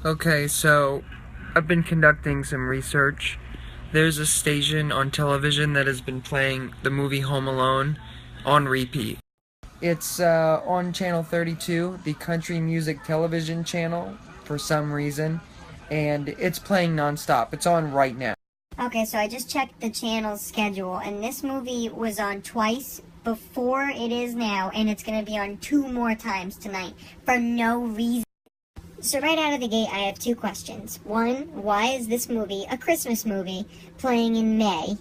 Okay, so I've been conducting some research. There's a station on television that has been playing the movie Home Alone on repeat. It's on channel 32, the country music television channel, for some reason, and it's playing nonstop. It's on right now. Okay, so I just checked the channel's schedule, and this movie was on twice before it is now, and it's going to be on 2 more times tonight for no reason. So right out of the gate, I have 2 questions. One, why is this movie, a Christmas movie, playing in May?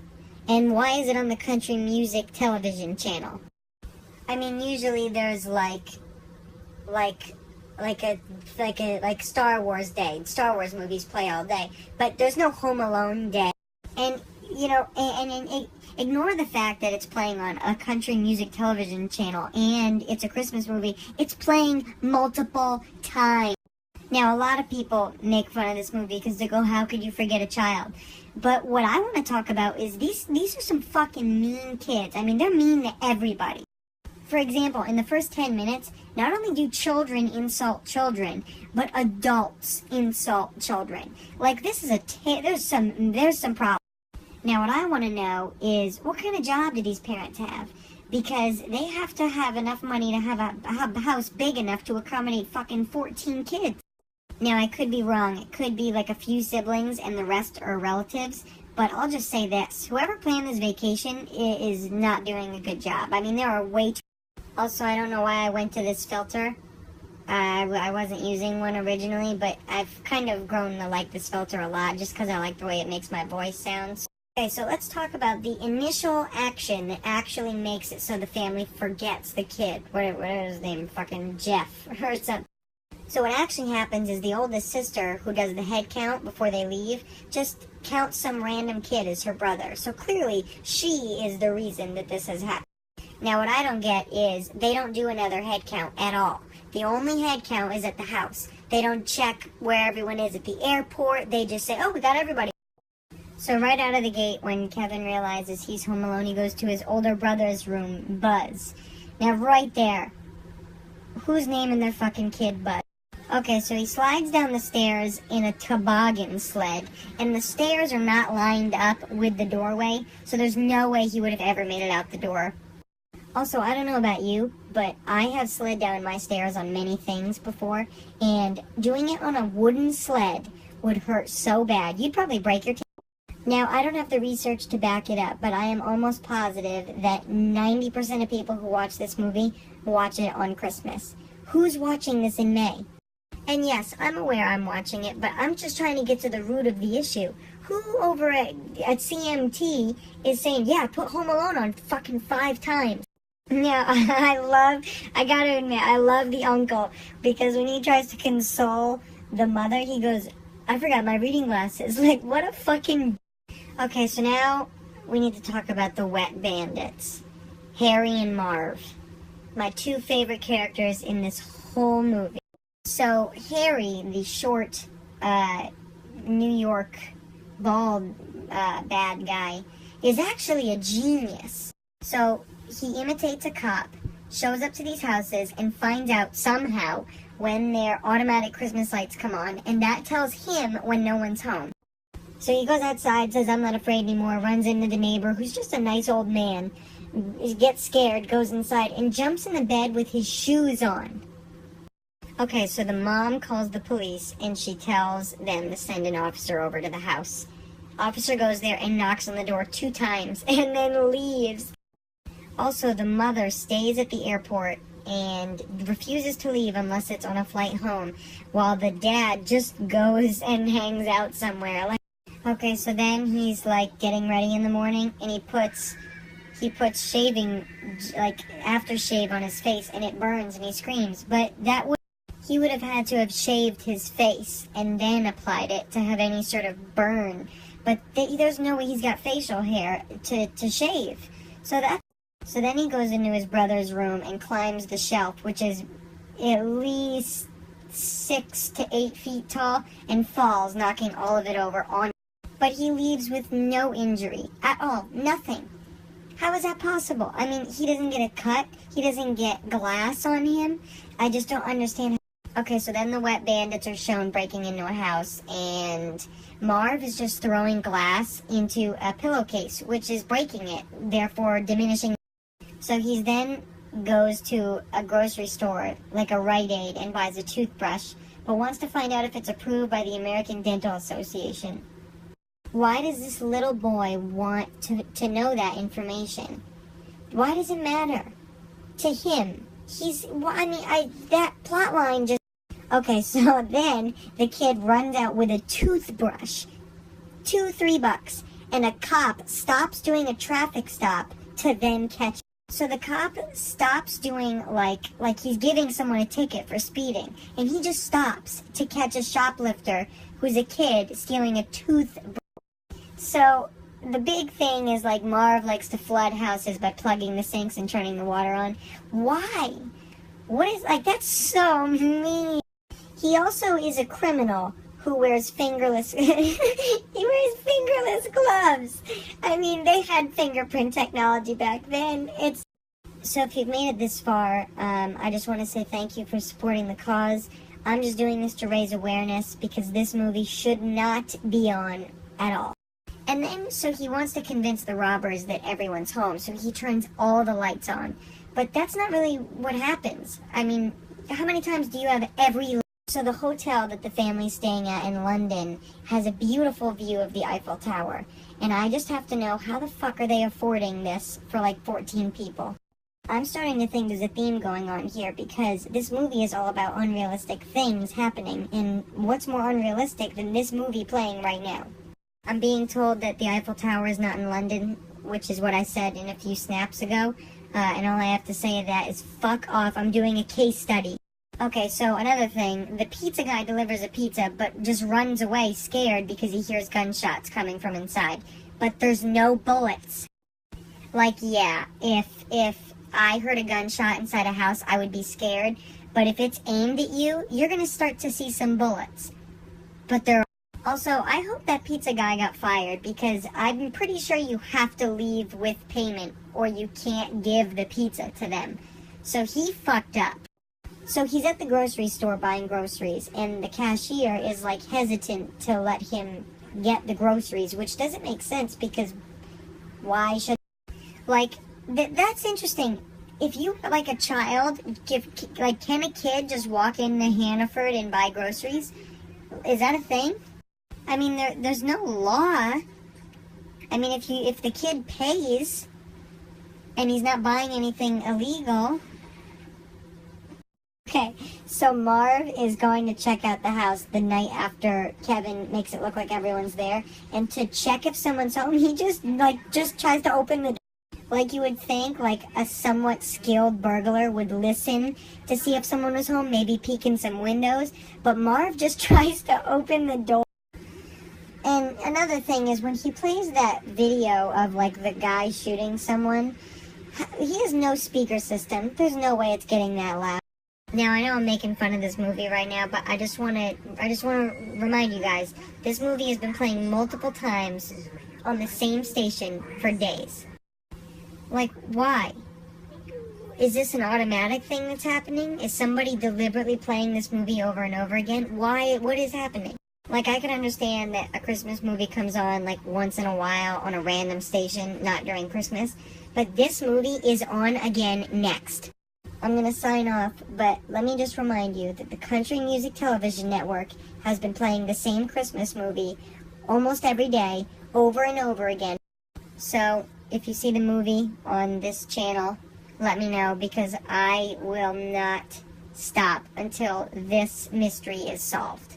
And why is it on the country music television channel? I mean, usually there's like Star Wars Day. Star Wars movies play all day, but there's no Home Alone Day. And ignore the fact that it's playing on a country music television channel and it's a Christmas movie. It's playing multiple times. Now, a lot of people make fun of this movie because they go, how could you forget a child? But what I want to talk about is these are some fucking mean kids. I mean, they're mean to everybody. For example, in the first 10 minutes, not only do children insult children, but adults insult children. Like, this is there's some problem. Now, what I want to know is, what kind of job do these parents have? Because they have to have enough money to have a house big enough to accommodate fucking 14 kids. Now, I could be wrong. It could be like a few siblings and the rest are relatives. But I'll just say this. Whoever planned this vacation is not doing a good job. I mean, there are way too... Also, I don't know why I went to this filter. I wasn't using one originally, but I've kind of grown to like this filter a lot just because I like the way it makes my voice sound. Okay, so let's talk about the initial action that actually makes it so the family forgets the kid. What is his name? Fucking Jeff or something. So what actually happens is the oldest sister, who does the head count before they leave, just counts some random kid as her brother. So clearly, she is the reason that this has happened. Now, what I don't get is they don't do another head count at all. The only head count is at the house. They don't check where everyone is at the airport. They just say, oh, we got everybody. So right out of the gate, when Kevin realizes he's home alone, he goes to his older brother's room, Buzz. Now, right there, who's naming their fucking kid Buzz? Okay, so he slides down the stairs in a toboggan sled, and the stairs are not lined up with the doorway, so there's no way he would have ever made it out the door. Also, I don't know about you, but I have slid down my stairs on many things before, and doing it on a wooden sled would hurt so bad. You'd probably break your teeth. Now, I don't have the research to back it up, but I am almost positive that 90% of people who watch this movie watch it on Christmas. Who's watching this in May? And yes, I'm aware I'm watching it, but I'm just trying to get to the root of the issue. Who over at CMT is saying, yeah, put Home Alone on fucking 5 times? Yeah, I gotta admit, I love the uncle, because when he tries to console the mother, he goes, I forgot my reading glasses. Like, what a fucking... Okay, so now we need to talk about the Wet Bandits. Harry and Marv. My 2 favorite characters in this whole movie. So, Harry, the short, New York, bald, bad guy, is actually a genius. So, he imitates a cop, shows up to these houses, and finds out somehow when their automatic Christmas lights come on, and that tells him when no one's home. So he goes outside, says, I'm not afraid anymore, runs into the neighbor, who's just a nice old man, gets scared, goes inside, and jumps in the bed with his shoes on. Okay, so the mom calls the police, and she tells them to send an officer over to the house. Officer goes there and knocks on the door 2 times, and then leaves. Also, the mother stays at the airport and refuses to leave unless it's on a flight home, while the dad just goes and hangs out somewhere. Okay, so then he's like getting ready in the morning, and he puts shaving, like aftershave on his face, and it burns, and he screams. But he would have had to have shaved his face and then applied it to have any sort of burn. But there's no way he's got facial hair to shave. So then he goes into his brother's room and climbs the shelf, which is at least 6 to 8 feet tall, and falls, knocking all of it over on. But he leaves with no injury at all. Nothing. How is that possible? I mean, he doesn't get a cut. He doesn't get glass on him. I just don't understand. Okay, so then the wet bandits are shown breaking into a house, and Marv is just throwing glass into a pillowcase, which is breaking it, therefore diminishing. So he then goes to a grocery store, like a Rite Aid, and buys a toothbrush, but wants to find out if it's approved by the American Dental Association. Why does this little boy want to know that information? Why does it matter to him? That plot line just... Okay, so then the kid runs out with a toothbrush, $2-3, and a cop stops doing a traffic stop to then catch. So the cop stops doing like he's giving someone a ticket for speeding, and he just stops to catch a shoplifter who's a kid stealing a toothbrush. So the big thing is, like, Marv likes to flood houses by plugging the sinks and turning the water on. Why? What is, like, that's so mean. He also is a criminal who wears fingerless, he wears fingerless gloves. I mean, they had fingerprint technology back then. So if you've made it this far, I just want to say thank you for supporting the cause. I'm just doing this to raise awareness because this movie should not be on at all. And then, so he wants to convince the robbers that everyone's home, so he turns all the lights on. But that's not really what happens. I mean, how many times do you have every... So the hotel that the family's staying at in London has a beautiful view of the Eiffel Tower. And I just have to know, how the fuck are they affording this for like 14 people? I'm starting to think there's a theme going on here, because this movie is all about unrealistic things happening. And what's more unrealistic than this movie playing right now? I'm being told that the Eiffel Tower is not in London, which is what I said in a few snaps ago. And all I have to say to that is fuck off, I'm doing a case study. Okay, so another thing, the pizza guy delivers a pizza, but just runs away scared because he hears gunshots coming from inside. But there's no bullets. Like, yeah, if I heard a gunshot inside a house, I would be scared. But if it's aimed at you, you're gonna start to see some bullets. But there... Also, I hope that pizza guy got fired, because I'm pretty sure you have to leave with payment or you can't give the pizza to them. So he fucked up. So he's at the grocery store buying groceries, and the cashier is like hesitant to let him get the groceries, which doesn't make sense, because why should... Like, that's interesting. If you, like a child, can a kid just walk into Hannaford and buy groceries? Is that a thing? I mean, there's no law. I mean, if the kid pays and he's not buying anything illegal. Okay, so Marv is going to check out the house the night after Kevin makes it look like everyone's there, and to check if someone's home, he just tries to open the door. Like, you would think, like, a somewhat skilled burglar would listen to see if someone was home, maybe peek in some windows, but Marv just tries to open the door. And another thing is, when he plays that video of, like, the guy shooting someone, he has no speaker system. There's no way it's getting that loud. Now, I know I'm making fun of this movie right now, but I just want to remind you guys, this movie has been playing multiple times on the same station for days. Like, why? Is this an automatic thing that's happening? Is somebody deliberately playing this movie over and over again? Why? What is happening? Like, I can understand that a Christmas movie comes on, like, once in a while on a random station, not during Christmas. But this movie is on again next. I'm going to sign off, but let me just remind you that the Country Music Television Network has been playing the same Christmas movie almost every day, over and over again. So, if you see the movie on this channel, let me know, because I will not stop until this mystery is solved.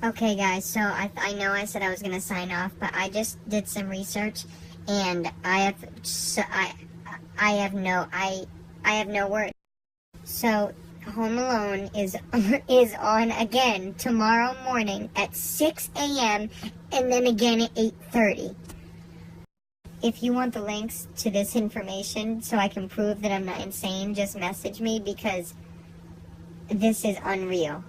Okay, guys, so I know I said I was going to sign off, but I just did some research, and I have no words. So, Home Alone is on again tomorrow morning at 6 a.m. and then again at 8:30. If you want the links to this information so I can prove that I'm not insane, just message me, because this is unreal.